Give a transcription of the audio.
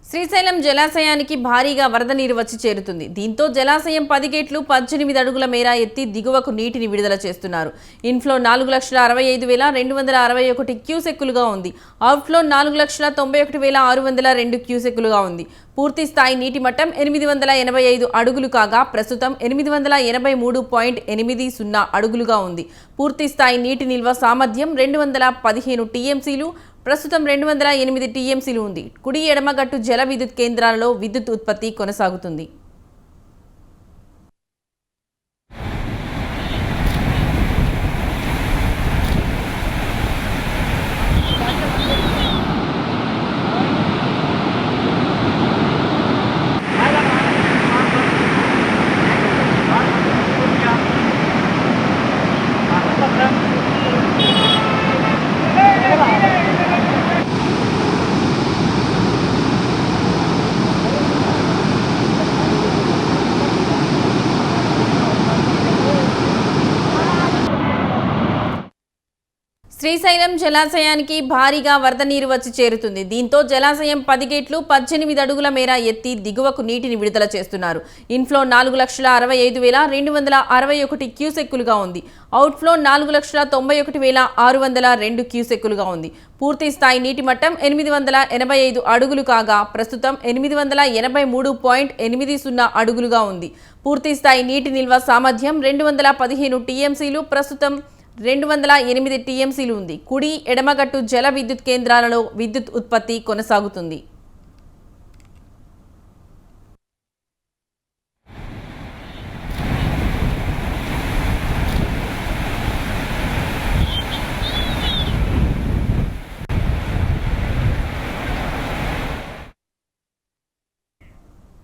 శ్రీశైలం జలాశయానికి భారీగా వరద నీరు వచ్చి చేరుతుంది. దీంతో జలాశయం 10 గేట్లు 18 అడుగుల మేర ఎత్తి దిగువకు నీటిని విడుదల చేస్తున్నారు. ఇన్ఫ్లో 4,65,261 క్యూసెక్కులుగా ఉంది. అవుట్ఫ్లో 4,91,602 క్యూసెక్కులుగా ఉంది. పూర్తి స్థాయి నీటి మట్టం 885 అడుగులు కాగా ప్రస్తుతం 883.80 అడుగులుగా ఉంది. పూర్తి స్థాయి నీటి నిల్వ సామర్థ్యం 215 టీఎంసీలు. ప్రస్తుతం 208 టీఎంసీలు ఉంది. కుడి ఎడమగట్టు జల విద్యుత్ కేంద్రాలలో విద్యుత్ ఉత్పత్తి కొనసాగుతుంది. శ్రీశైలం జలాశయానికి భారీగా వరద నీరు వచ్చి చేరుతుంది. దీంతో జలాశయం 10 గేట్లు 18 అడుగుల మేర ఎత్తి దిగువకు నీటిని విడుదల చేస్తున్నారు. ఇన్ఫ్లో 4,65,261 క్యూసెక్కులుగా ఉంది. అవుట్ఫ్లో 4,91,602 క్యూసెక్కులుగా ఉంది. పూర్తి స్థాయి నీటి మట్టం 885 అడుగులు కాగా ప్రస్తుతం 883.80 అడుగులుగా ఉంది. పూర్తి స్థాయి నీటి నిల్వ సామర్థ్యం 215 టీఎంసీలు. ప్రస్తుతం 208 టీఎంసీలు ఉంది. కుడి ఎడమగట్టు జల విద్యుత్ కేంద్రాలలో విద్యుత్ ఉత్పత్తి కొనసాగుతుంది.